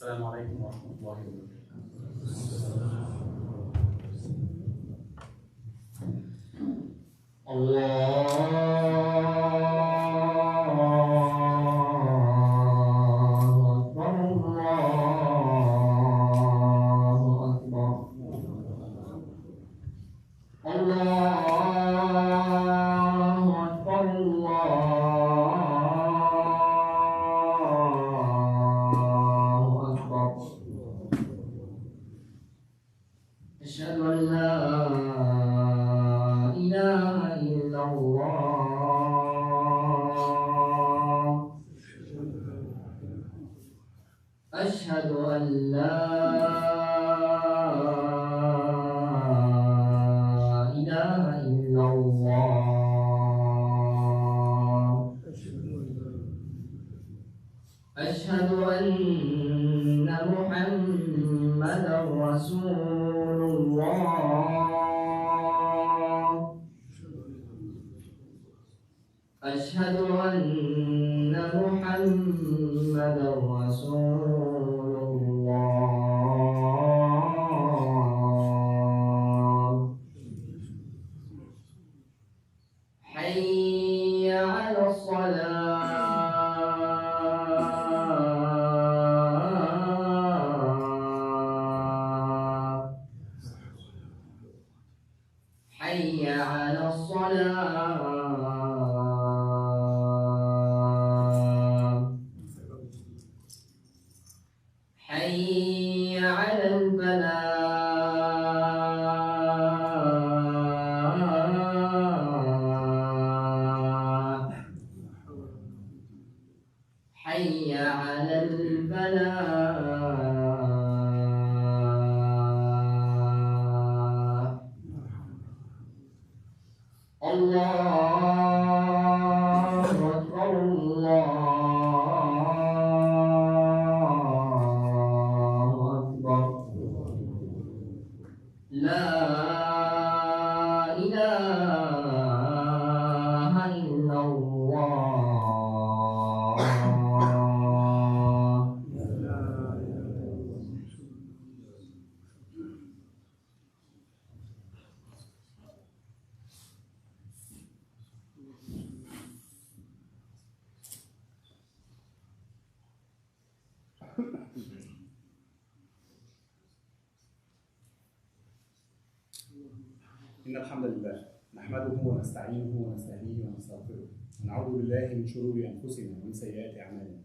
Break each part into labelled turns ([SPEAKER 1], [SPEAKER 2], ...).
[SPEAKER 1] السلام عليكم ورحمة الله وبركاته. أشهد أن لا إله إلا الله. أشهد أن لا إله إلا الله. أشهد أن محمدا رسول الله. أشهد أن محمدا رسول الله. حي على الصلاة. حي على الصلاة. حي على الفلاح. حي على الفلاح. الله أكبر الله أكبر. لا إله إلا الله.
[SPEAKER 2] إن الحمد لله نحمده ونستعينه ونستهديه ونستغفره ونعوذ بالله من شرور أنفسنا ومن سيئات أعمالنا.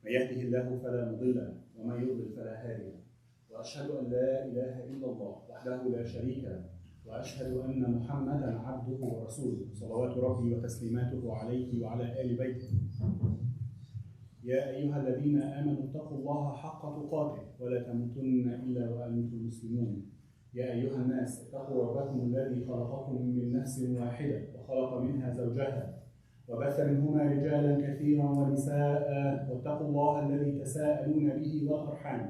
[SPEAKER 2] من يهده الله فلا مضل له ومن يضلل فلا هادي له. وأشهد أن لا إله إلا الله وحده لا شريك له وأشهد أن محمدا عبده ورسوله صلوات ربي وتسليماته عليه وعلى آل بيته. يا أيها الذين آمنوا اتقوا الله حق تقاته ولا تموتن إلا وأنتم مسلمون. يا أيها الناس اتقوا ربكم الذي خلقكم من نفس واحدة وخلق منها زوجها وبث منهما رجالا كثيرا ونساء واتقوا الله الذي تساءلون به والأرحام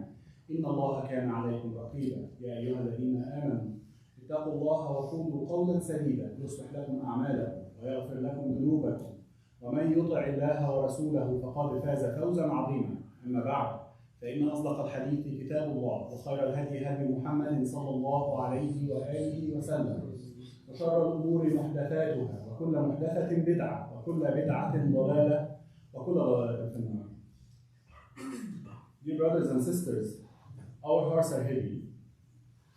[SPEAKER 2] إن الله كان عليكم رقيبا. يا أيها الذين آمنوا اتقوا الله وقولوا قولا سديدا يصلح لكم أعمالكم ويغفر لكم ذنوبكم ومن يطع الله ورسوله فقد فاز فوزا عظيما. أما بعد فإن أصدق الحديث كتاب الله وخير الهدي هدي محمد صلى الله عليه وآله وسلم وشر الأمور محدثاتها وكل محدثة بدعة وكل بدعة ضلالة وكل ضلالة في النار. Dear brothers and sisters, our hearts are heavy.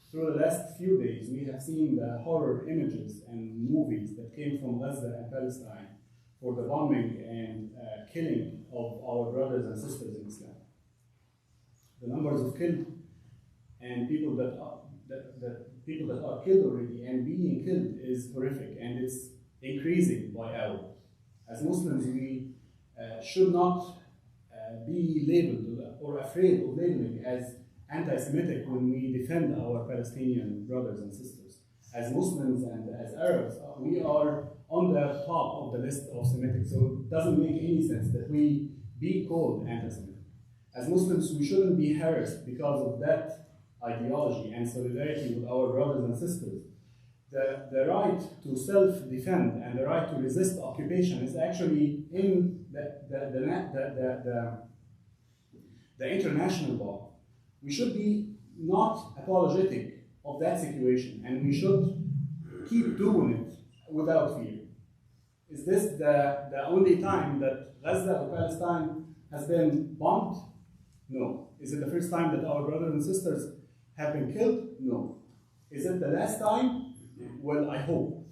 [SPEAKER 2] Through the last few days we have seen the horror images and movies that came from Gaza and Palestine for the bombing and killing of our brothers and sisters in Islam. The numbers of killed and people that are killed already and being killed is horrific, and it's increasing by hour. As Muslims, we should not be labeled or afraid of labeling as anti-Semitic when we defend our Palestinian brothers and sisters. As Muslims and as Arabs, we are on the top of the list of Semitic, so it doesn't make any sense that we be called anti-Semitic. As Muslims, we shouldn't be harassed because of that ideology and solidarity with our brothers and sisters. The right to self-defend and the right to resist occupation is actually in the international law, we should be not apologetic of that situation, and we should keep doing it without fear. Is this the only time that Gaza or Palestine has been bombed? No. Is it the first time that our brothers and sisters have been killed? No. Is it the last time? Well, I hope.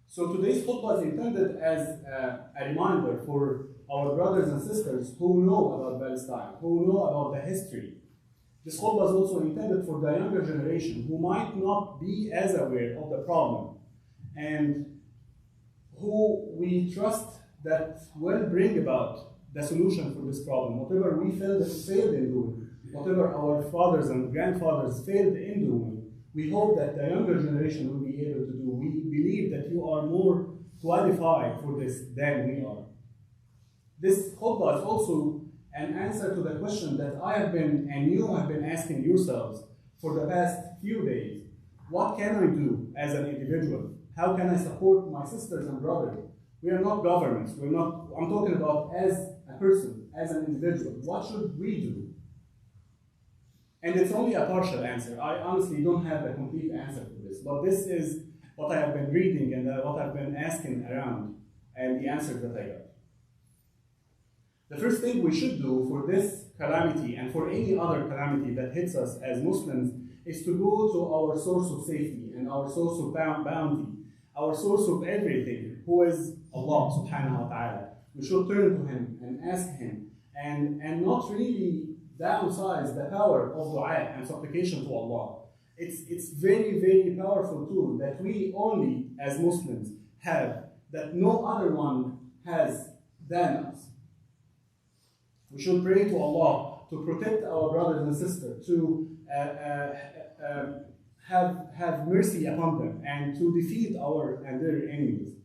[SPEAKER 2] So today's khutbah is intended as a reminder for our brothers and sisters who know about Palestine, who know about the history. This khutbah is also intended for the younger generation who might not be as aware of the problem and who we trust that will bring about the solution for this problem. Whatever we failed in doing, whatever our fathers and grandfathers failed in doing, we hope that the younger generation will be able to do. We believe that you are more qualified for this than we are. This khutbah is also an answer to the question that I have been and you have been asking yourselves for the past few days. What can I do as an individual? How can I support my sisters and brothers? We are not governments. I'm talking about as a person, as an individual. What should we do? And it's only a partial answer. I honestly don't have a complete answer for this, but this is what I have been reading and what I've been asking around and the answers that I got. The first thing we should do for this calamity and for any other calamity that hits us as Muslims is to go to our source of safety and our source of bounty, our source of everything, who is Allah subhanahu wa ta'ala. We should turn to Him and ask Him and not really downsize the power of dua and supplication to Allah. It's very, very powerful tool that we only as Muslims have, that no other one has than us. We should pray to Allah to protect our brothers and sisters, to have mercy upon them, and to defeat their enemies.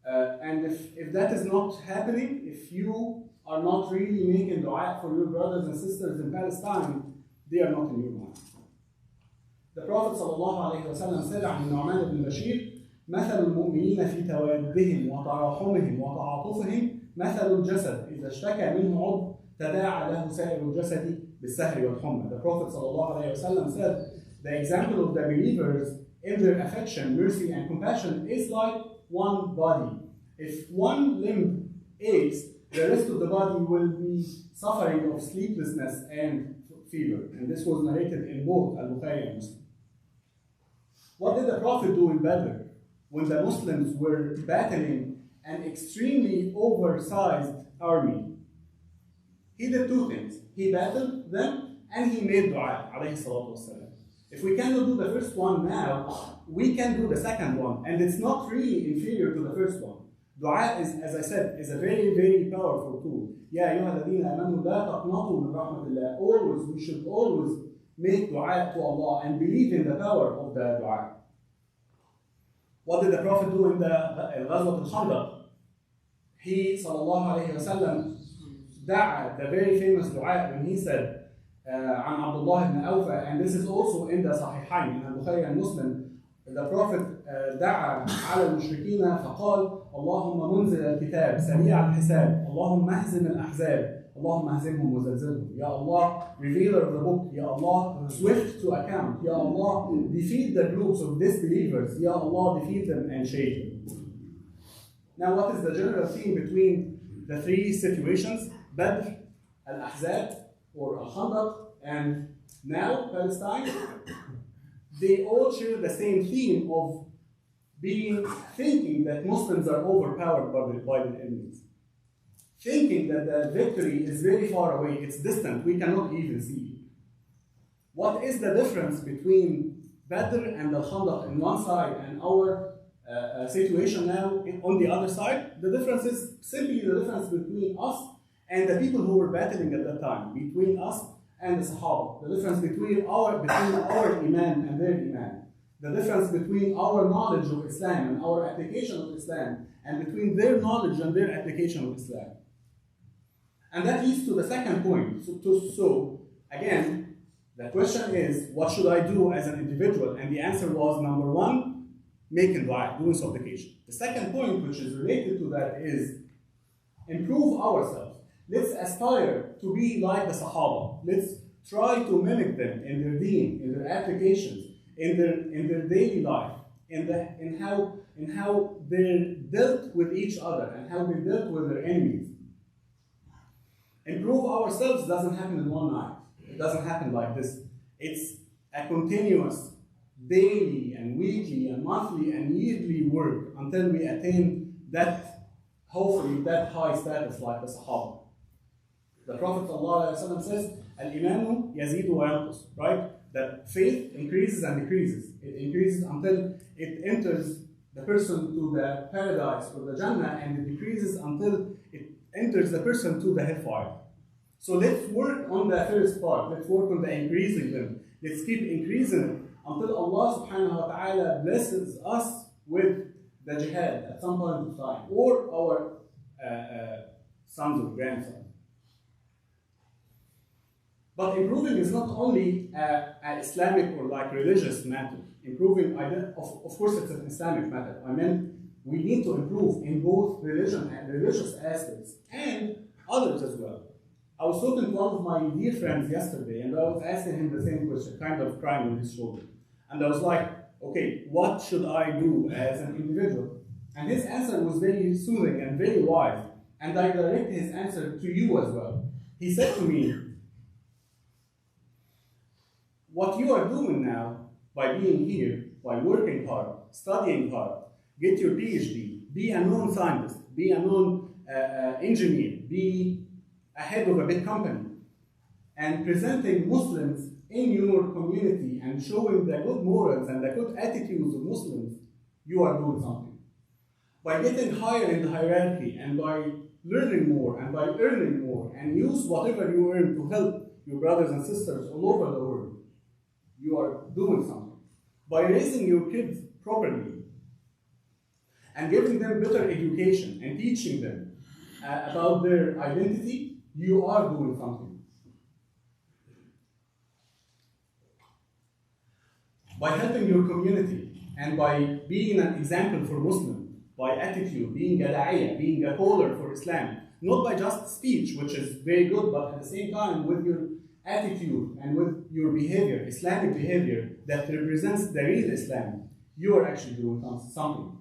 [SPEAKER 2] And if that is not happening, if you are not really making dua for your brothers and sisters in Palestine, they are not in your mind. The Prophet ﷺ said عن النعمان بن بشير: مثل المؤمنين في توادهم وتراحمهم وتعاطفهم مثل الجسد إذا اشتكى منه عضو تداعى له سائر الجسد بالسهر والحمى. The Prophet ﷺ said, the example of the believers in their affection, mercy, and compassion is like one body. If one limb aches, the rest of the body will be suffering of sleeplessness and fever. And this was narrated in both Al-Bukhari and Muslim. What did the Prophet do in Badr when the Muslims were battling an extremely oversized army? He did two things. He battled them and he made dua, alayhi salatu wasalam. If we cannot do the first one now, we can do the second one. And it's not really inferior to the first one. Dua is, as I said, is a very, very powerful tool. Ya ayyuha alladhina amanu la taqnatu min rahmatillah. Always, we should always make dua to Allah and believe in the power of the dua. What did the Prophet do in the Ghazwat al-Khandaq? He, sallallahu alayhi wa sallam, da'a, the very famous dua when he said, عن عبد الله بن أوفى, and this is also in the Sahihain, in Al-Bukhari and Muslim, the Prophet دعا على المشركين فقال: اللهم منزل الكتاب سريع الحساب اللهم اهزم الأحزاب اللهم اهزمهم وزلزلهم. Ya Allah, revealer of the book, Ya Allah, swift to account, Ya Allah, defeat the groups of disbelievers, Ya Allah, defeat them and shake them. Now, what is the general theme between the three situations, Badr, Al-Ahzab, or Al-Khandaq, and now Palestine? They all share the same theme of thinking that Muslims are overpowered by the enemies. Thinking that the victory is very far away, it's distant, we cannot even see it. What is the difference between Badr and Al-Khandaq on one side and our situation now on the other side? The difference is simply the difference between us and the people who were battling at that time, between us and the Sahaba. The difference between our Iman and their Iman. The difference between our knowledge of Islam and our application of Islam, and between their knowledge and their application of Islam. And that leads to the second point. So again, the question is, what should I do as an individual? And the answer was, number one, making dua, doing supplication. The second point, which is related to that, is improve ourselves. Let's aspire to be like the Sahaba. Let's try to mimic them in their deen, in their applications, in their daily life, in how they dealt with each other and how they dealt with their enemies. Improve ourselves doesn't happen in one night. It doesn't happen like this. It's a continuous daily and weekly and monthly and yearly work until we attain that, hopefully, that high status like the Sahaba. The Prophet ﷺ says, Al-Imanu yazidu wa yanqus, right? That faith increases and decreases. It increases until it enters the person to the paradise or the Jannah, and it decreases until it enters the person to the hellfire. So let's work on the first part. Let's work on the increasing them. Let's keep increasing it until Allah subhanahu wa ta'ala blesses us with the jihad at some point of time, or our sons or grandsons. But improving is not only an Islamic or like religious matter. Improving, of course, it's an Islamic matter. I meant we need to improve in both religion and religious aspects and others as well. I was talking to one of my dear friends yesterday, and I was asking him the same question, kind of crying on his shoulder. And I was like, okay, what should I do as an individual? And his answer was very soothing and very wise. And I direct his answer to you as well. He said to me, what you are doing now, by being here, by working hard, studying hard, get your PhD, be a known scientist, be a known engineer, be a head of a big company, and presenting Muslims in your community and showing the good morals and the good attitudes of Muslims, you are doing something. By getting higher in the hierarchy and by learning more and by earning more and use whatever you earn to help your brothers and sisters all over the world, you are doing something. By raising your kids properly and giving them better education and teaching them about their identity, you are doing something. By helping your community and by being an example for Muslims, by attitude, being a da'iyah, being a caller for Islam, not by just speech, which is very good, but at the same time with your attitude and with your behavior, Islamic behavior that represents the real Islam, you are actually doing something.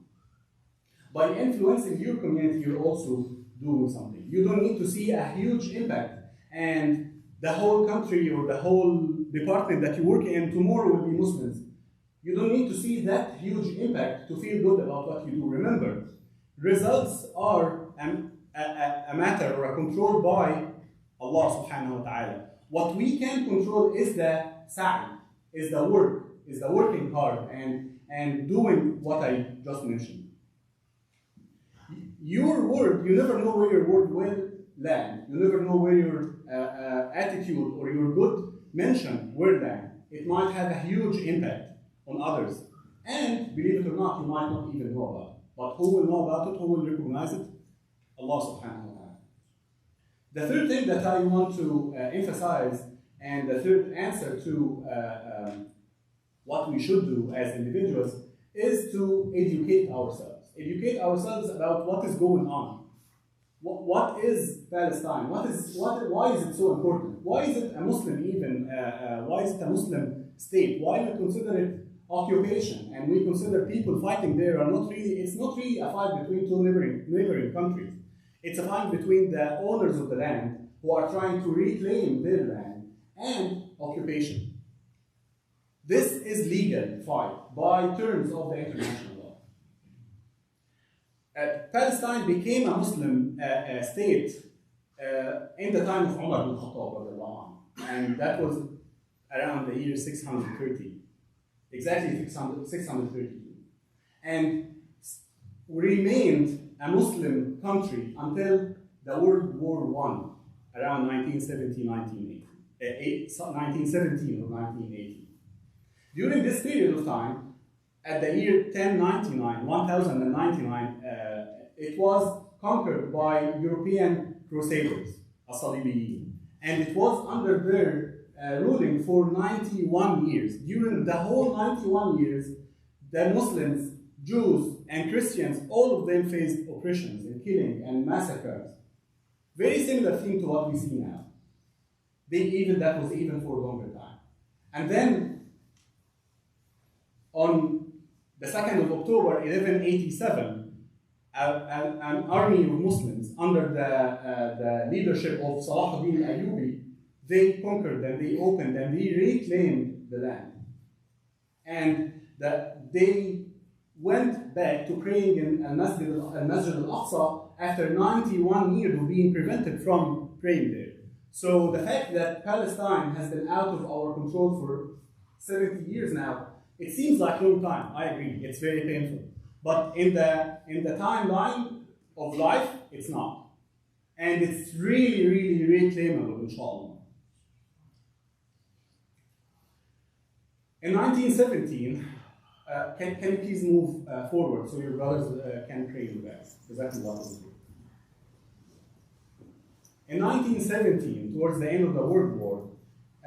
[SPEAKER 2] By influencing your community, you're also doing something. You don't need to see a huge impact and the whole country or the whole department that you work in tomorrow will be Muslims. You don't need to see that huge impact to feel good about what you do. Remember, results are a matter or a control by Allah subhanahu wa ta'ala. What we can control is the sa'i, is the work, is the working hard and doing what I just mentioned. Your word, you never know where your word will land. You never know where your attitude or your good mention will land. It might have a huge impact on others. And believe it or not, you might not even know about it. But who will know about it? Who will recognize it? Allah subhanahu wa ta'ala. The third thing that I want to emphasize, and the third answer to what we should do as individuals, is to educate ourselves. Educate ourselves about what is going on. What is Palestine? Why is it so important? Why is it a Muslim even? Why is it a Muslim state? Why we consider it occupation and we consider people fighting there are not really? It's not really a fight between two neighboring countries. It's a fight between the owners of the land who are trying to reclaim their land and occupation. This is legal fight by terms of the international law. Palestine became a Muslim state in the time of Umar ibn Khattab, and that was around the year 630, exactly 632, and remained a Muslim country until the World War I, around 1917 or 1980. During this period of time, at the year 1099, it was conquered by European crusaders, As-Salibiyin, and it was under their ruling for 91 years. During the whole 91 years, the Muslims, Jews, and Christians, all of them faced oppressions and killing and massacres. Very similar thing to what we see now. That was even for a longer time. And then on the 2nd of October 1187, an army of Muslims under the leadership of Salahuddin Ayyubi, they conquered and they opened and they reclaimed the land. And they went back to praying in Al-Masjid al-Aqsa after 91 years of being prevented from praying there. So the fact that Palestine has been out of our control for 70 years now, it seems like a long time. I agree, it's very painful. But in the timeline of life, it's not. And it's really, really reclaimable, inshallah. In 1917, can you please move forward so your brothers can pray in the back? Exactly what was here. In 1917, towards the end of the World War,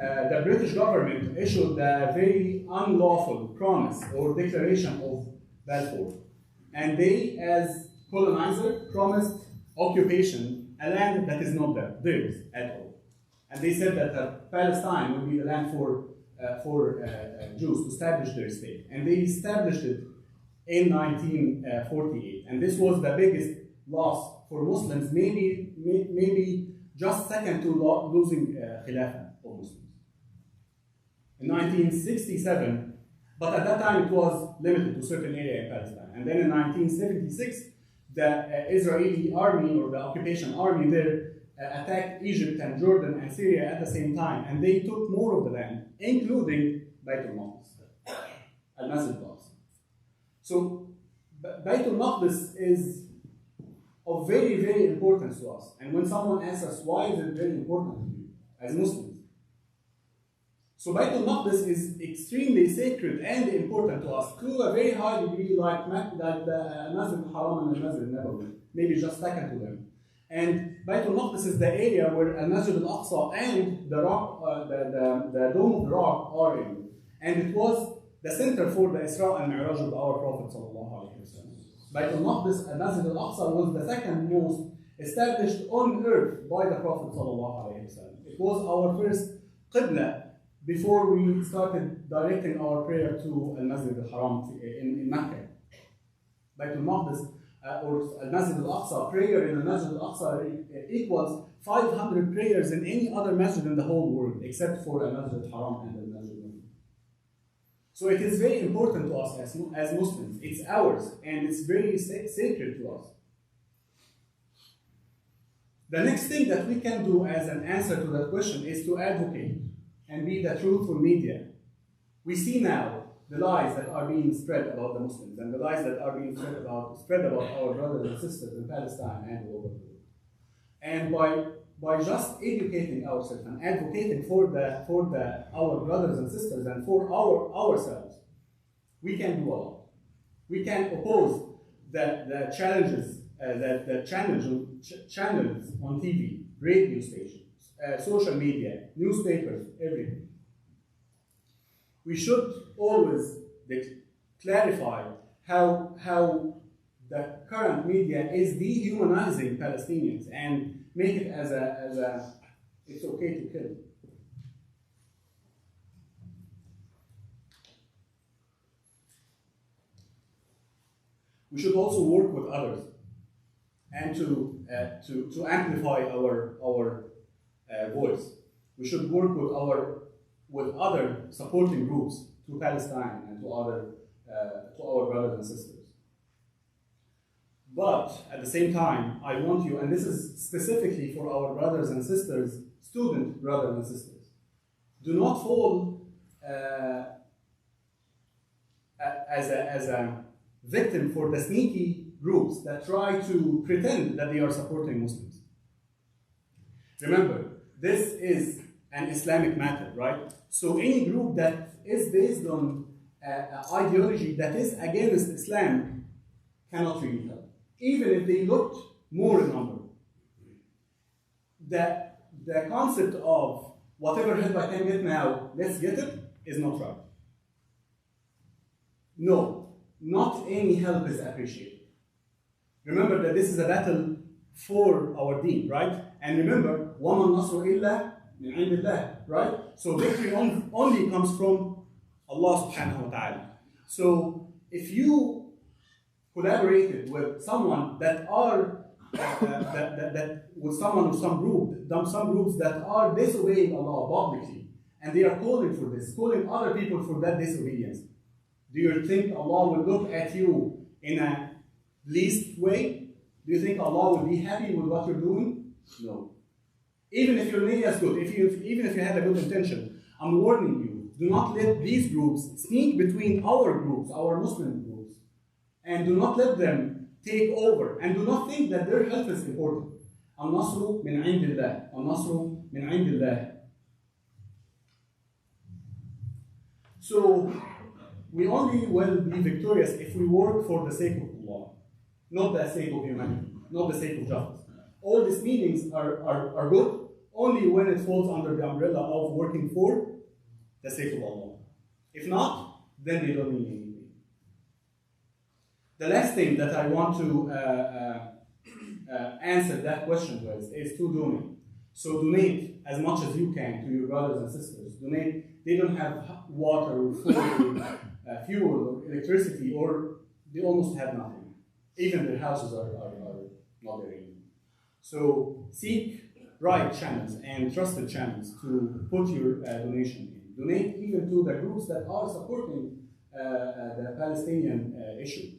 [SPEAKER 2] the British government issued a very unlawful promise or declaration of Balfour. And they, as colonizer, promised occupation, a land that is not theirs at all. And they said that Palestine would be the land for Jews to establish their state. And they established it in 1948. And this was the biggest loss for Muslims, maybe just second to losing Khilafah of Muslims. In 1967, but at that time it was limited to a certain area in Palestine. And then in 1976, the Israeli army or the occupation army there attacked Egypt and Jordan and Syria at the same time, and they took more of the land, including Beit al-Maqdis, Al-Masjid al-Aqsa. So Beit al-Maqdis is of very, very importance to us. And when someone asks us, why is it very important to you as Muslims? So Beit al-Maqdis is extremely sacred and important to us to a very high degree, like the Masjid al-Haram and the Masjid al-Nabawi, maybe just second to them. And Beit al-Maqdis is the area where Al-Masjid al-Aqsa and the Dome of the Rock are in. And it was the center for the Isra and Mi'raj of our Prophet sallallahu alaihi wasallam. Beit al-Maqdis, Al-Masjid al-Aqsa, was the second most established on earth by the Prophet sallallahu alaihi wasallam. It was our first Qibla before we started directing our prayer to Al-Masjid al-Haram in Mecca. Beit al-Maqdis or Al-Masjid al-Aqsa, prayer in Al-Masjid al-Aqsa equals 500 prayers in any other masjid in the whole world, except for Al-Masjid al-Haram and Al-Masjid al-Nabawi. So it is very important to us as Muslims. It's ours, and it's very sacred to us. The next thing that we can do as an answer to that question is to advocate and be the truthful media. We see now the lies that are being spread about the Muslims and the lies that are being spread about our brothers and sisters in Palestine and all over the world. And by just educating ourselves and advocating for our brothers and sisters and for ourselves, we can do a lot. We can oppose the challenges, the channels on TV, radio stations, social media, newspapers, everything. We should always clarify how the current media is dehumanizing Palestinians and make it as a it's okay to kill. We should also work with others and to amplify our voice. We should work with other supporting groups to Palestine and to our brothers and sisters. But at the same time, I want you, and this is specifically for our brothers and sisters, student brothers and sisters, do not fall as a victim for the sneaky groups that try to pretend that they are supporting Muslims. Remember, this is an Islamic matter, right? So any group that is based on ideology that is against Islam cannot really help, even if they looked more in number. The concept of whatever help I can get now, let's get it, is not right. No, not any help is appreciated. Remember that this is a battle for our deen, right? And remember, وَمَا النَّصْرُ إِلَّا مِنْ عِنْدِ اللَّهِ, right? So victory only comes from Allah subhanahu wa ta'ala. So if you collaborated with someone that are with someone or some groups that are disobeying Allah publicly, and they are calling for this, calling other people for that disobedience, do you think Allah will look at you in a least way? Do you think Allah will be happy with what you're doing? No. Even if your niyyah is good, even if you had a good intention, I'm warning you, do not let these groups sneak between our groups, our Muslim groups, and do not let them take over, and do not think that their health is important. Al-Nasru min indillah. Al-Nasru min indillah. So, we only will be victorious if we work for the sake of Allah, not the sake of humanity, not the sake of justice. All these meanings are good only when it falls under the umbrella of working for the sake of Allah. If not, then they don't mean anything. The last thing that I want to answer that question with is to donate. So donate as much as you can to your brothers and sisters. Donate. They don't have water or food or fuel or electricity, or they almost have nothing. Even their houses are not there anymore. So seek right channels and trusted channels to put your donation in. Donate even to the groups that are supporting the Palestinian issue.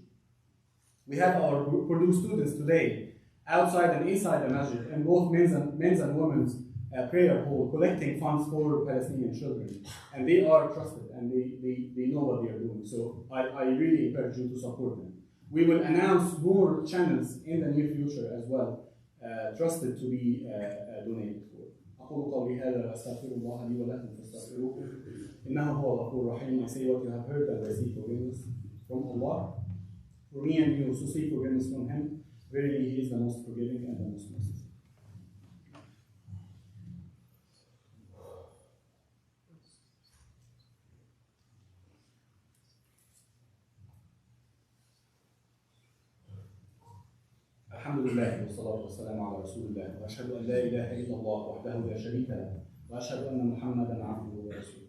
[SPEAKER 2] We have our Purdue students today outside and inside the masjid in both men's and women's prayer hall collecting funds for Palestinian children. And they are trusted and they know what they are doing. So I really encourage you to support them. We will announce more channels in the near future as well, trusted to be donated for. أقول قولي هذا وأستغفر الله لي ولكم فاستغفروه إنه هو الغفور الرحيم. I say what you have heard and I seek forgiveness from Allah. For me and you to seek forgiveness from Him, verily He is the most forgiving and the most merciful. الحمد لله والصلاة والسلام على رسول الله وأشهد أن لا إله إلا الله وحده لا شريك له وأشهد أن محمدا عبده ورسوله.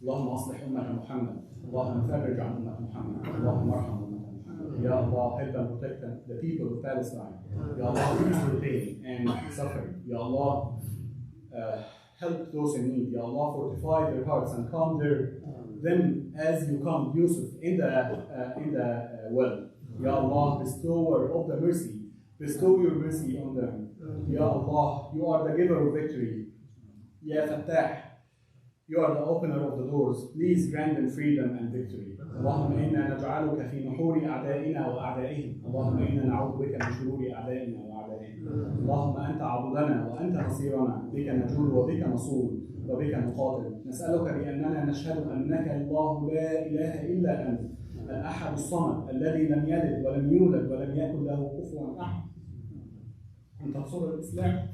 [SPEAKER 2] اللهم أصلح أمة محمد. اللهم فرج عن أمة محمد. اللهم ارحم أمة محمد. Ya Allah, help and protect the people of Palestine. Ya Allah, ease their pain and suffering. Ya Allah, help those in need. Ya Allah, fortify their hearts and calm them as you calmed Yusuf in the well. Ya Allah, bestower of the mercy, bestow your mercy on them. Ya Allah, you are the giver of victory. Ya Fattah, you are the opener of the doors. Please grant them freedom and victory. اللهم إنا نجعلك في نحور أعدائنا وأعدائهم. اللهم إنا نعوذ بك من شرور أعدائنا وأعدائهم. اللهم أنت عضدنا وأنت نصيرنا، بك نجول وبك نصول وبك نقاتل. نسألك بأننا نشهد أنك الله لا إله إلا أنت، الأحد الصمد الذي لم يلد ولم يولد ولم يكن له كفوا أحد، أن تنصر الإسلام.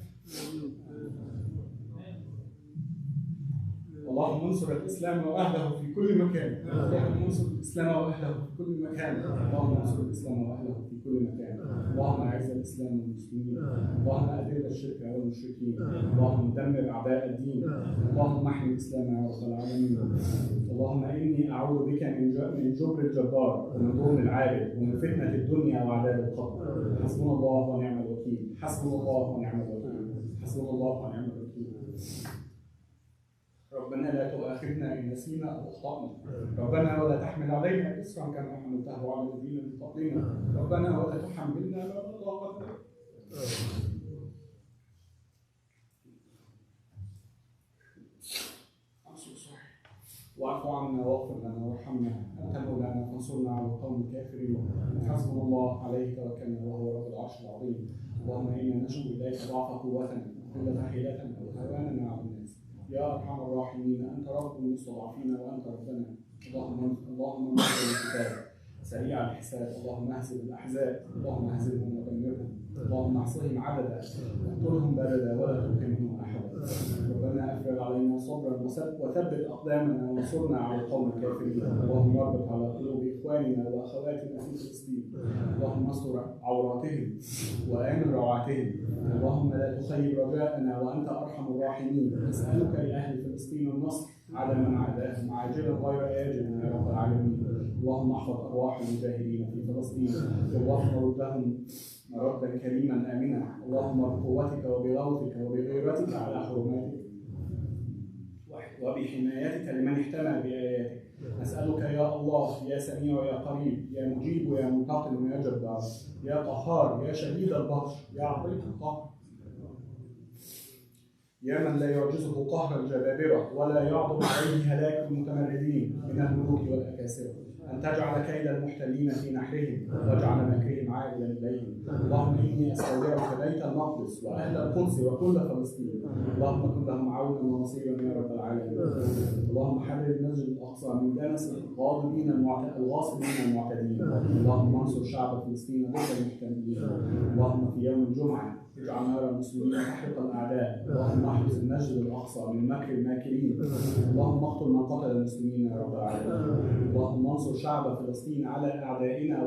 [SPEAKER 2] اللهم انصر الإسلام وأهله في كل مكان. اللهم انصر الإسلام وأهله في كل مكان. اللهم انصر الإسلام وأهله في كل مكان. اللهم أعز الإسلام والمسلمين. اللهم أذل الشرك والمشركين. اللهم دمر أعداء الدين. اللهم احمي الإسلام يا رب العالمين. اللهم إني أعوذ بك من جبر الجبار ومن ظلم العابد ومن فتنة الدنيا وعذاب القبر. حسبنا الله ونعم الوكيل. حسبنا الله ونعم الوكيل. حسبنا الله ونعم الوكيل. ربنا لا تؤاخذنا إن نسينا أو أخطأنا. ربنا ولا تحمل علينا إصرا كما حملته على الذين من قبلنا. ربنا ولا تحملنا ما لا طاقة لنا. واعف عنا واغفر لنا وارحمنا، أنت مولانا فانصرنا على القوم الكافرين. حسبنا الله عليه توكلنا وهو رب العرش العظيم. اللهم إنا نشكو إليك ضعف قوتنا وقلة حيلتنا وهواننا على الناس. يا أرحم الراحمين، أنت رب المستضعفين وأنت ربنا. اللهم انصر الكتاب سريع الحساب. اللهم اهزم الاحزاب، اللهم اهزمهم ودمرهم، اللهم احصهم عددا واقتلهم بلدا ولا تبق منهم احدا. ربنا افرغ علينا صبرا وثبت اقدامنا وانصرنا على القوم الكافرين. اللهم اربط على قلوب اخواننا واخواتنا في فلسطين، اللهم استر عوراتهم وامن روعاتهم. اللهم لا تخيب رجاءنا وانت ارحم الراحمين. نسالك لاهل فلسطين النصر على من عاداهم عاجلا غير آجل يا رب العالمين. اللهم احفظ ارواح المجاهدين في فلسطين، اللهم ردهم مردا كريما امنا. اللهم بقوتك وبغوثك وبغيرتك على حرماتك وبحمايتك لمن احتمى باياتك. نسالك يا الله يا سميع يا قريب يا مجيب يا منتقم يا جبار يا قهار يا شديد البطش يا عظيم القهر يا من لا يعجزه قهر الجبابرة ولا يعظم عليه هلاك المتمردين من الملوك والأكاسرة، أن تجعل كيد المحتلين في نحرهم واجعل مكرهم عائلا إليهم. اللهم إني أستودعك بيت المقدس وأهل القدس وكل فلسطين، اللهم كن لهم عونا ونصيرا يا رب العالمين. اللهم حرر المسجد الأقصى من دنس الغاصبين المعتدين. اللهم انصر شعب فلسطين ضد المحتلين. اللهم في يوم الجمعة اجعل نار المسلمين تحرق الاعداء. اللهم احرس المسجد الاقصى من مكر الماكرين. اللهم اقتل من قتل المسلمين يا رب العالمين. اللهم انصر شعب فلسطين على اعدائنا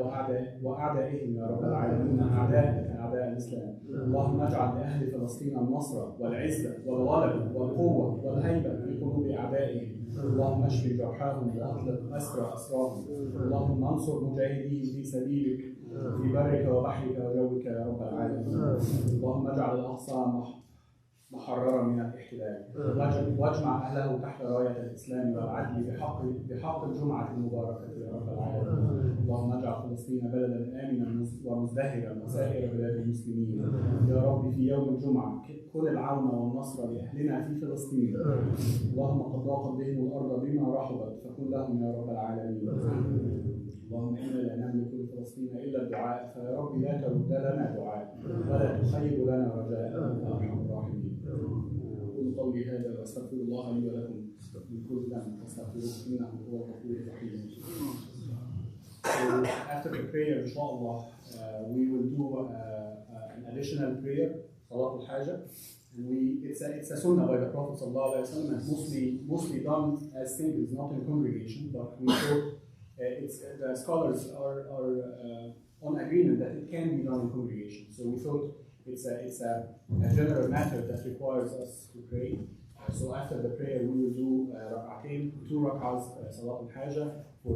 [SPEAKER 2] واعدائهم يا رب العالمين، اعدائك اعداء الاسلام. اللهم اجعل لاهل فلسطين النصر والعزه والغلبه والقوه والهيبه في قلوب اعدائهم. اللهم اشف جرحاهم واطلق اسراهم. اللهم انصر مجاهدين في سبيلك في برك وبحرك وجوك يا رب العالمين. اللهم اجعل الاقصى محررا من الاحتلال، واجمع اهله تحت رايه الاسلام والعدل بحق الجمعه المباركه يا رب العالمين. اللهم اجعل فلسطين بلدا امنا ومزدهرا وسائر بلاد المسلمين يا رب. في يوم الجمعه كن العون والنصر لاهلنا في فلسطين. اللهم قد ضاقت بهم الارض بما رحبت فكن لهم يا رب العالمين. اللهم انا لا نملك لفلسطين الا الدعاء، فيا رب لا ترد لنا دعاء ولا تخيب لنا رجاء انت ارحم الراحمين. اقول قولي هذا واستغفر الله لي ولكم من كل ذنب فاستغفروه انه هو الغفور الرحيم. So after the prayer, inshallah, we will do an additional prayer, Salat al-Hajj. It's a sunnah by the Prophet sallallahu alaihi wasallam, and mostly done as singles, not in congregation. But we thought the scholars are on agreement that it can be done in congregation. So we thought it's a general matter that requires us to pray. So after the prayer, we will do rak'atain, 2 rak'ahs, Salat al-Hajj, for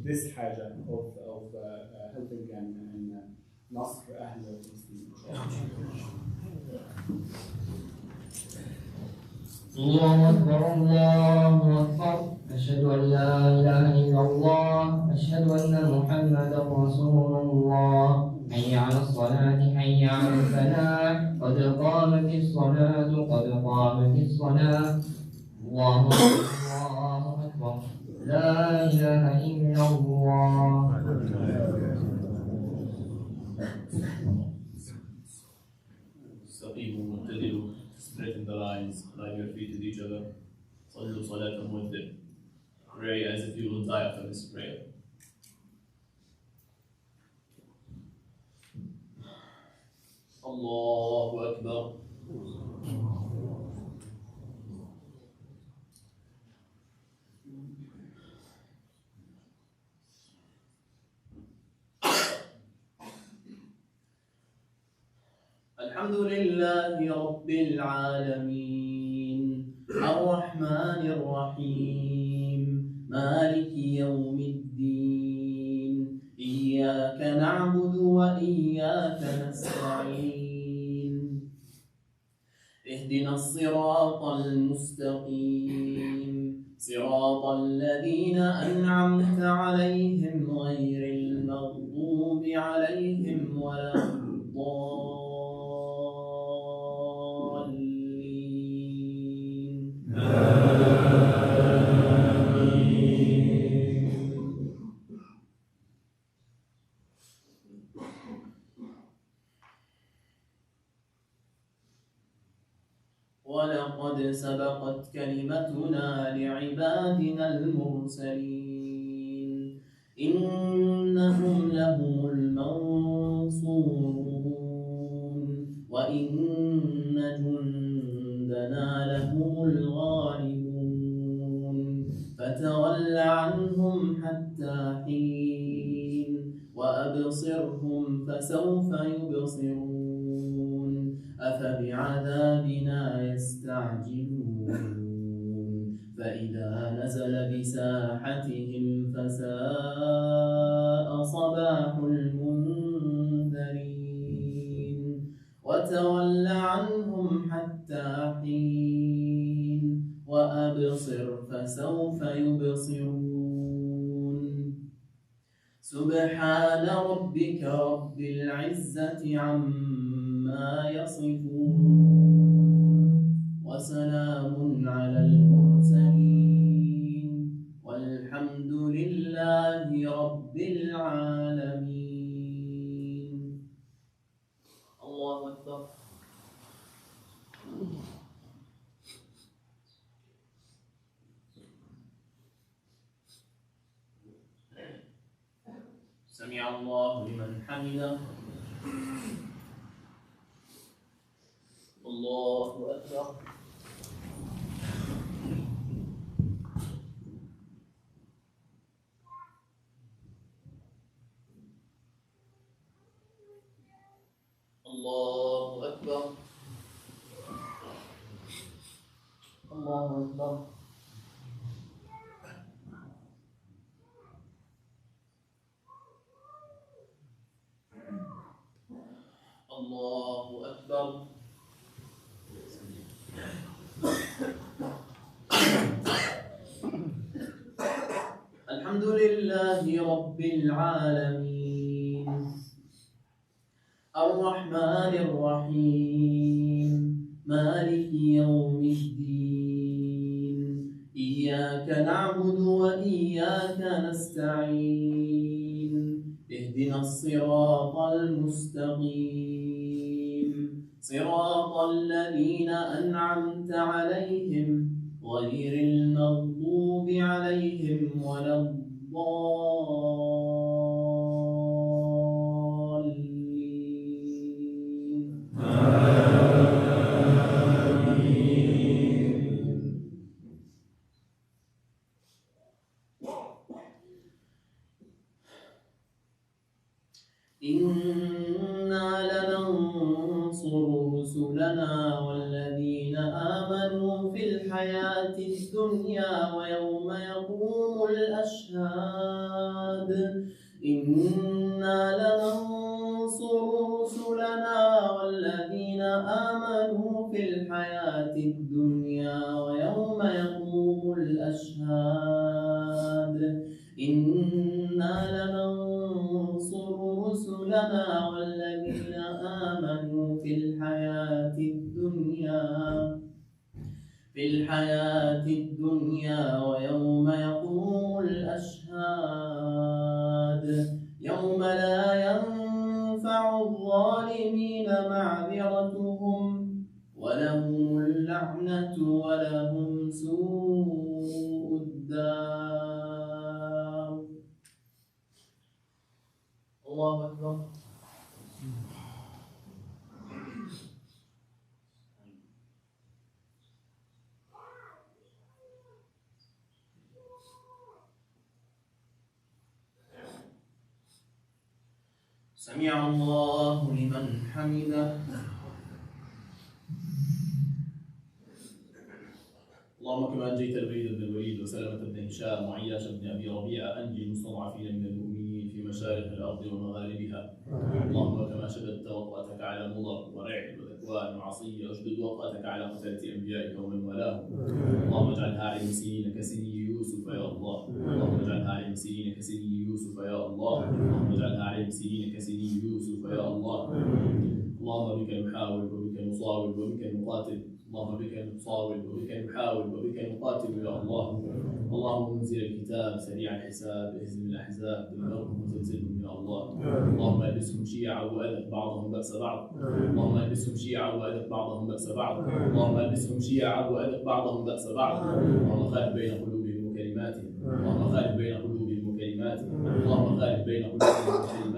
[SPEAKER 2] this Hajj of helping and Nasr Ahl al-Muslim.
[SPEAKER 1] الله أكبر الله أكبر أشهد أن لا إله إلا الله أشهد أن محمدا رسول الله حي على الصلاة حي على الفلاح قد قامت الصلاة قد قامت الصلاة. الله أكبر الله أكبر لا إله إلا الله.
[SPEAKER 3] استقيموا واعتدلوا. Straighten the lines, line your feet with each other. صلوا صلاة مودع. Pray as if you will die after this prayer. الله أكبر. الحمد لله رب العالمين الرحمن الرحيم مالك يوم الدين إياك نعبد وإياك نستعين اهدنا الصراط المستقيم صراط الذين أنعمت عليهم غير المغضوب عليهم ولا الضالين. ولقد سبقت كلمتنا لعبادنا المرسلين إنهم
[SPEAKER 4] لهم المنصورون وإن جندنا لهم الغالبون فتول عنهم حتى حين وأبصرهم فسوف يبصرون أفبعذابنا يستعجلون فإذا نزل بساحتهم فساء صباح المنذرين وتول عنهم حتى حين وأبصر فسوف يبصرون سبحان ربك رب العزة عما يصفون وسلام على المرسلين والحمد لله رب العالمين. الله أكبر. سمع الله لمن حمده. الله أكبر. الله أكبر. الله أكبر. الله أكبر. الحمد لله رب العالمين الرحمن الرحيم مالك يوم الدين إياك نعبد وإياك نستعين اهدنا الصراط المستقيم صراط الذين أنعمت عليهم غير المغضوب عليهم ولا الضالين. إنا لننصر رسلنا والذين آمنوا في الحياة الدنيا ويوم يقوم الأشهاد. إنا لننصر رسلنا والذين آمنوا في الحياة الدنيا ويوم يقوم الأشهاد. إنا لننصر رسلنا والذين آمنوا في الحياة الدنيا ويوم يقوم الأشهاد. يوم لا ينفع الظالمين معذرتهم ولهم اللعنة ولهم سوء الدار. الله أكبر. سمع الله لمن حمده. اللهم كما أنجيت الوليد بن الوليد وسلمة بن هشام وعياش بن أبي ربيعة أنجي المستضعفين من المؤمنين في مشارق الأرض ومغاربها. اللهم كما شددت وطأتك على مضر ورعد وذكوان وعصية اشدد وطأتك على قتلة أنبيائك ومن والاهم. اللهم اجعلها عليهم سنين كسني يوسف يا الله. اللهم اجعلها عليهم سنين كسني يوسف يا الله. اللهم اجعلها عليهم سنين كسني يوسف يا الله. اللهم بك نحاول وبك نصاول وبك نقاتل. اللهم بك نصاول وبك نحاول وبك نقاتل يا الله. اللهم منزل الكتاب سريع الحساب اهزم الأحزاب دمرهم وزلزلهم يا الله. اللهم البسهم شيعا وأذق بعضهم بأس بعض. اللهم البسهم شيعا وأذق بعضهم بأس بعض. اللهم البسهم شيعا وأذق بعضهم بأس بعض. اللهم خالف بين قلوبهم وكلماتهم. اللهم خالف بين قلوبهم وكلماتهم. اللهم خالف بين قلوبهم وكلماتهم.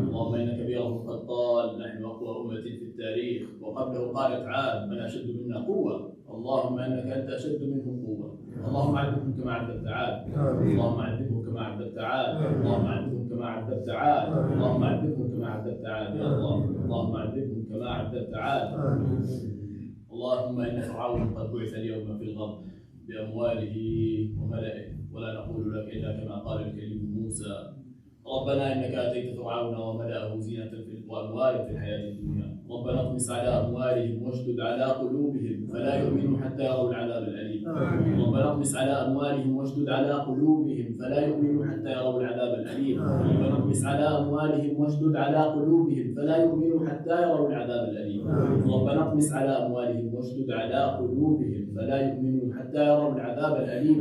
[SPEAKER 4] اللهم إن كبيرهم قد قال نحن أقوى أمة في التاريخ، وقبله قالت عاد من أشد منا قوة. اللهم إنك أنت أشد منهم قوة. اللهم عذبهم كما عذبت عاد. اللهم عذبهم كما عذبت عاد. اللهم عذبهم كما عذبت عاد. اللهم عذبهم كما عذبت عاد يا الله. اللهم عذبهم كما عذبت عاد. اللهم إن فرعون قد بعث اليوم في الغضب بأمواله وملئه، ولا نقول لك إلا كما قال الكريم موسى: ربنا إنك آتيت فرعون وملأه زينة وأموالا في الحياة الدنيا، ربنا اطمس على أموالهم واشدد على قلوبهم فلا يؤمنوا حتى يروا العذاب الأليم. ربنا اطمس على أموالهم واشدد على قلوبهم فلا يؤمنوا حتى يروا العذاب الأليم. ربنا اطمس على أموالهم واشدد على قلوبهم فلا يؤمنوا حتى يروا العذاب الأليم. ربنا اطمس على أموالهم واشدد على قلوبهم فلا يؤمنوا حتى يروا العذاب الأليم.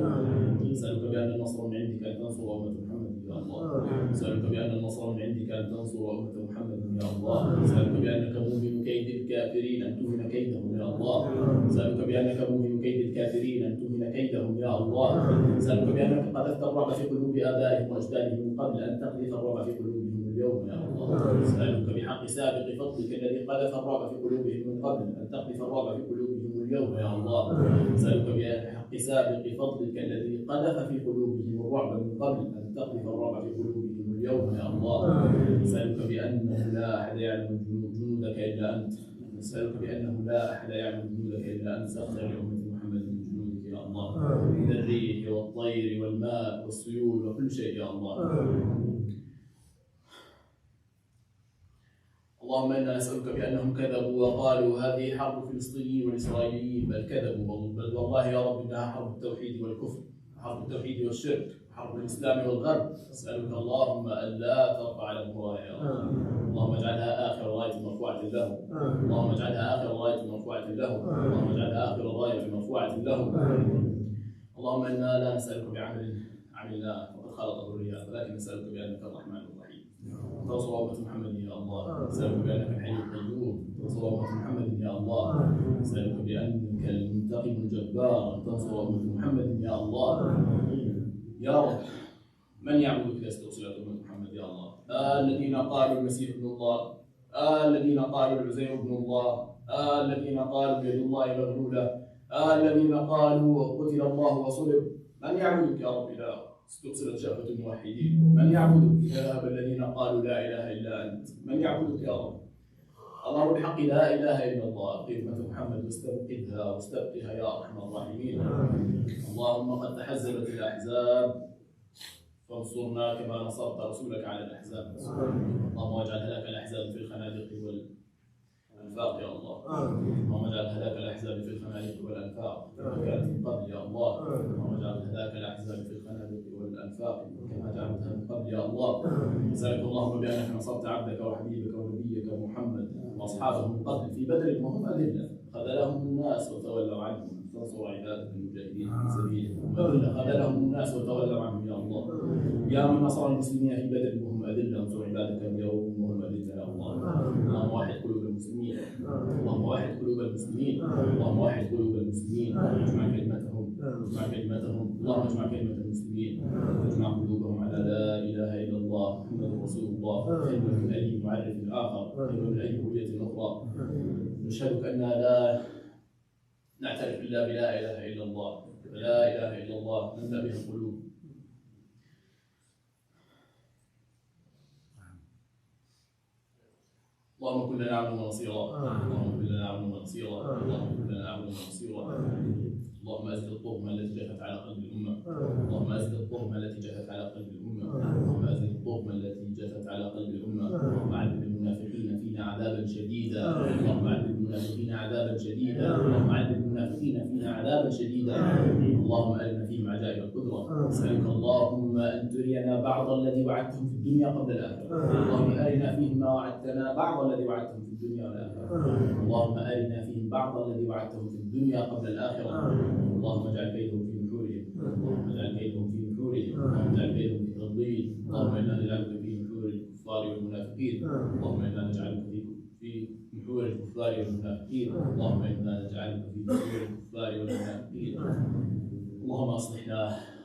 [SPEAKER 4] نسألك بأن النصر من عندك أن تنصر أمة محمد يا الله. نسألك بأن النصر من عندك أن تنصر أمة محمد يا الله. نسألك بأنك موهن كيد الكافرين أن تهن كيدهم يا الله. نسألك بأنك موهن كيد الكافرين أن تهن كيدهم يا الله. نسألك بأنك قذفت الرعب في قلوب آبائهم وأجدادهم من قبل أن تقذف الرعب في قلوبهم اليوم يا الله. نسألك بحق سابق فضلك الذي قذف الرعب في قلوبهم من قبل أن تقذف الرعب في قلوبهم اليوم يا الله. نسألك بحق سابق فضلك الذي قذف في قلوبهم الرعب من قبل أن تقذف الرعب في قلوبهم اليوم يا الله. نسألك بأنه لا أحد يعلم جنودك إلا أنت. نسألك بأنه لا أحد يعلم جنودك إلا أنت. سأختار لأمة محمد من جنودك يا الله، من الريح والطير والماء والسيول وكل شيء يا الله. اللهم إنا نسألك بأنهم كذبوا وقالوا هذه حرب فلسطينيين والإسرائيليين، بل كذبوا، بل والله يا رب إنها حرب التوحيد والكفر، حرب التوحيد والشرك، حرب الإسلام والغرب. نسألك اللهم ألا ترفع لهم راية يا الله. اللهم اجعلها آخر راية مرفوعة لهم. اللهم اجعلها آخر راية مرفوعة لهم. اللهم اجعلها آخر راية مرفوعة لهم. اللهم إنا لا نسألك بعمل عملناه وقد خلقه الرياء، ولكن نسألك بأنك الرحمن الرحيم تنصر أمة محمد يا الله. نسألك بأنك الحي القيوم تنصر أمة محمد يا الله. نسألك بأنك المنتقم الجبار تنصر أمة محمد يا الله. يا رب من يعبدك يستوصل أمة محمد يا الله. الذين قالوا المسيح ابن الله، الذين قالوا العزير ابن الله، الذين قالوا يد الله مغلولة، الذين قالوا قتل الله وصلب. من يعبدك يا رب إله استؤصلت شافة الموحدين. من يعبدك يا رب الذين قالوا لا إله إلا أنت. من يعبدك يا رب. اللهم بحق لا إله إلا الله قيمة محمد واستبقها يا أرحم الراحمين. اللهم قد تحزبت الأحزاب فانصرنا كما نصرت رسولك على الأحزاب. اللهم اجعل هلاك الأحزاب في الخنادق والأنفاق يا الله. اللهم اجعل هلاك الأحزاب في الخنادق والأنفاق كما كانت من قبل يا الله. اللهم اجعل هلاك الأحزاب في الخنادق والأنفاق كما جعلتها من قبل يا الله. نسألك اللهم بأنك نصرت عبدك وحبيبك ونبيك محمد وأصحابه من قبل في بدر وهم أذلة، خذلهم الناس وتولوا عنهم. تنصر عبادك المجاهدين في سبيلك خذلهم الناس وتولوا عنهم يا الله. يا من نصر المسلمين في بدر وهم أذلة، انصر عبادك اليوم وهم أذلة يا الله. اللهم واحد قلوب المسلمين. اللهم واحد قلوب المسلمين. اللهم واحد قلوب المسلمين. اجمع كلمتهم. اجمع كلمتهم. اللهم اجمع كلمة المسلمين. اجمع قلوبهم على لا إله إلا الله محمد رسول الله. خير من أي معرف آخر، خير من أي هوية أخرى. نشهدك أننا لا نعترف إلا بلا إله إلا الله. لا إله إلا الله نملأ بها القلوب. اللهم كن لنا عبدا ونصيرا. اللهم كن لنا عبدا ونصيرا. اللهم كن لنا عبدا ونصيرا. اللهم أزل الطغمة التي جثت على قلب الأمة. اللهم أزل الطغمة التي جثت على قلب الأمة. اللهم أزل الطغمة التي جثت على قلب الأمة. اللهم عذب المنافقين فينا عذابا شديدا. اللهم عذب المنافقين عذابا شديدا. اللهم عذب المنافقين فينا عذابا شديدا. اللهم أرنا فيهم عجائب القدرة. نسألك اللهم أن ترينا بعض الذي وعدتهم في الدنيا قبل الآخرة. اللهم أرنا فيهم ما وعدتنا بعض الذي وعدتهم في الدنيا والآخرة. اللهم أرنا فيهم بعض الذي وعدتهم في الدنيا قبل الآخرة. اللهم اجعل كيدهم في نحورهم. اللهم اجعل كيدهم في نحورهم. اللهم اجعل كيدهم في تضليل. اللهم إنا نجعلك في نحور الكفار والمنافقين. اللهم إنا نجعلك في نحور الكفار والمنافقين. اللهم إنا نجعلك في نحور الكفار والمنافقين. اللهم أصلحنا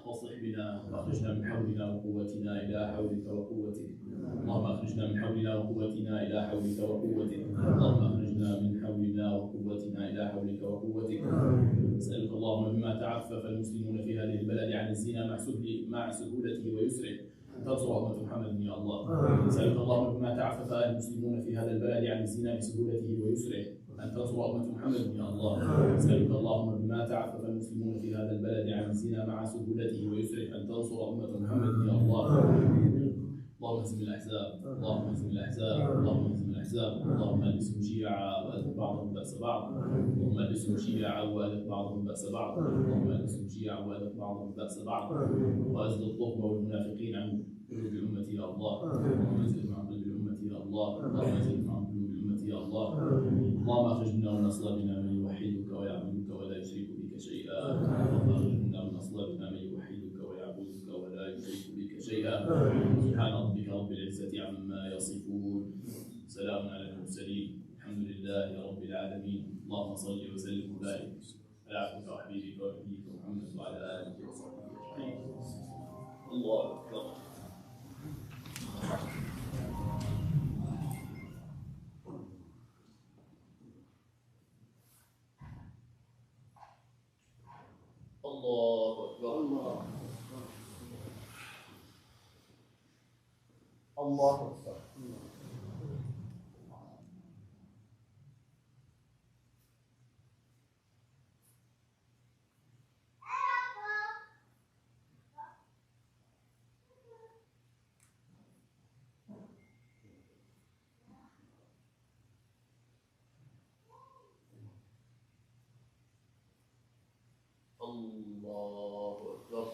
[SPEAKER 4] واصلح بنا واخرجنا من حولنا وقوتنا الى حولك وقوتك. اللهم اخرجنا من حولنا وقوتنا الى حولك وقوتك. اللهم اخرجنا من حولنا وقوتنا الى حولك وقوتك. نسالك اللهم بما تعفف المسلمون في هذه البلد عن الزنا مع سهولته ويسره تنصر أمة محمد يا الله. نسألك اللهم بما تعفف المسلمون في هذا البلد عن الزنا بسهولته ويسره أن تنصر أمة محمد يا الله. نسألك اللهم بما تعفف المسلمون في هذا البلد عن الزنا مع سهولته ويسره أن تنصر أمة محمد يا الله. اللهم اهزم الأحزاب، اللهم اهزم الأحزاب، اللهم اهزم الأحزاب. اللهم ألبسهم شيعا وألف بعضهم بأس بعض. اللهم ألبسهم شيعا وألف بعضهم بأس بعض. اللهم ألبسهم شيعا وألف بعضهم بأس بعض. وأزل الطغمة والمنافقين عن قلوب الأمة يا الله. اللهم أزلهم عن قلوب الأمة يا الله. اللهم أزلهم عن قلوب الأمة يا الله. اللهم أخرجنا من أصلابنا من يوحدك ويعبدك ولا يشرك بك شيئا. اللهم أخرجنا من أصلابنا من يوحدك ويعبدك ولا يشرك بك شيئا. سبحان ربك رب العزة عما يصفون، سلام على المرسلين، الحمد لله رب العالمين. اللهم صل وسلم وبارك على عبدك وحبيبك ونبيك محمد وعلى آله وصحبه أجمعين. الله أكبر. الله أكبر.
[SPEAKER 2] الله أكبر.
[SPEAKER 4] الله أكبر.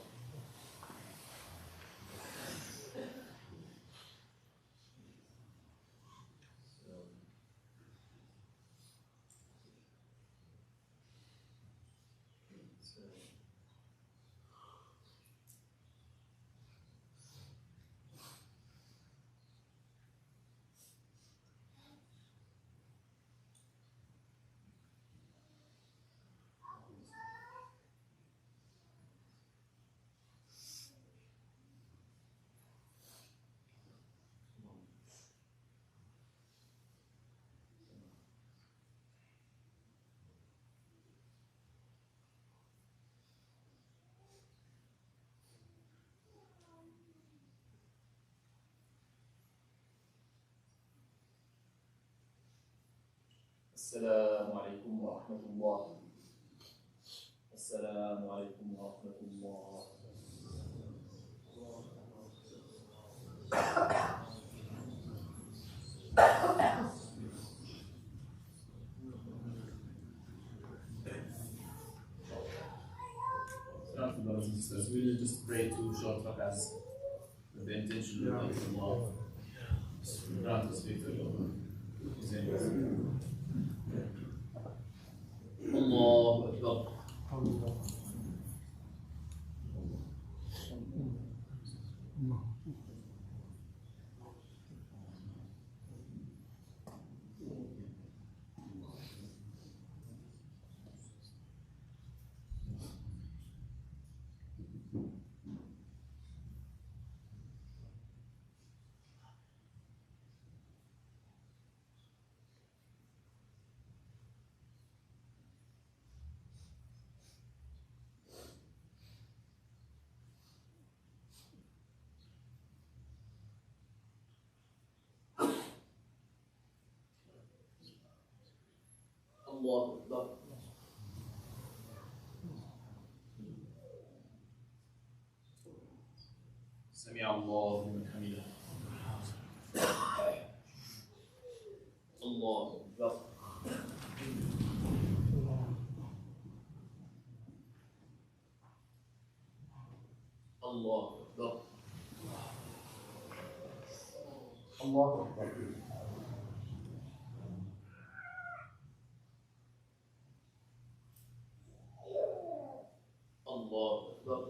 [SPEAKER 4] السلام عليكم ورحمة الله. السلام عليكم ورحمة الله. Brothers and sisters, we will just pray two short rak'ahs with the intention of Allah grant us victory over His enemies. الله أكبر. الله أكبر. سمع الله لمن حمده. الله أكبر. الله أكبر.
[SPEAKER 2] الله أكبر.
[SPEAKER 4] الله أكبر.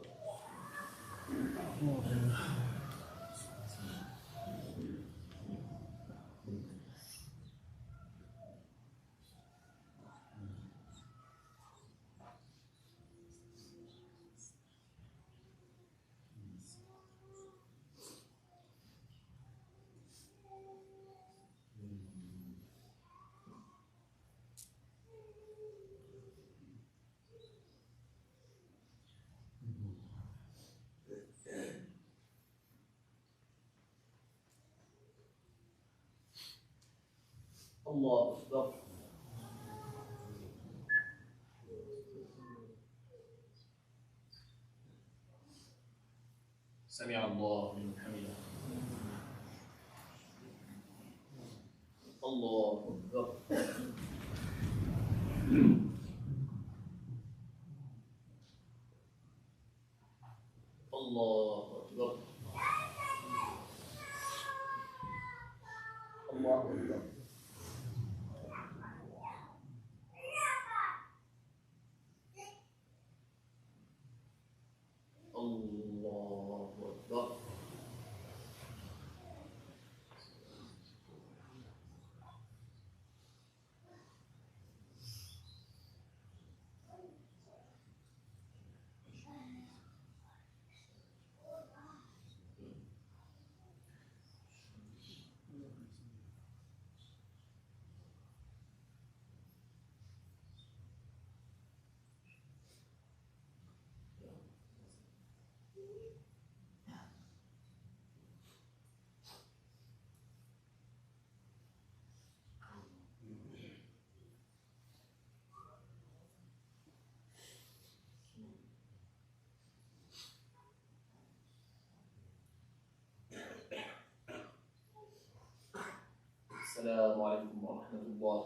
[SPEAKER 4] الله أكبر. سمع الله لمن حمده. الله أكبر. الله أكبر. الله أكبر. الله أكبر. السلام عليكم ورحمة الله.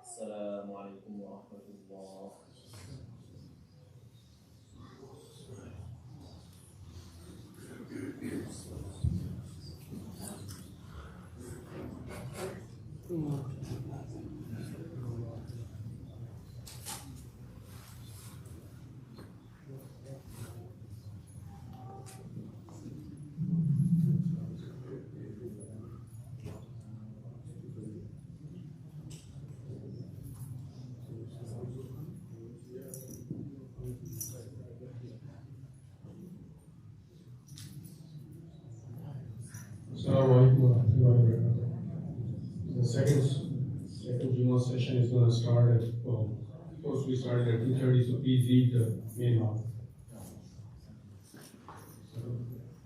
[SPEAKER 4] السلام عليكم ورحمة الله.
[SPEAKER 5] Assalamu alaikum warahmatullahi wabarakatuh. The second Juma session is going to start at, supposed to be started at 2:30, so please leave the main hall.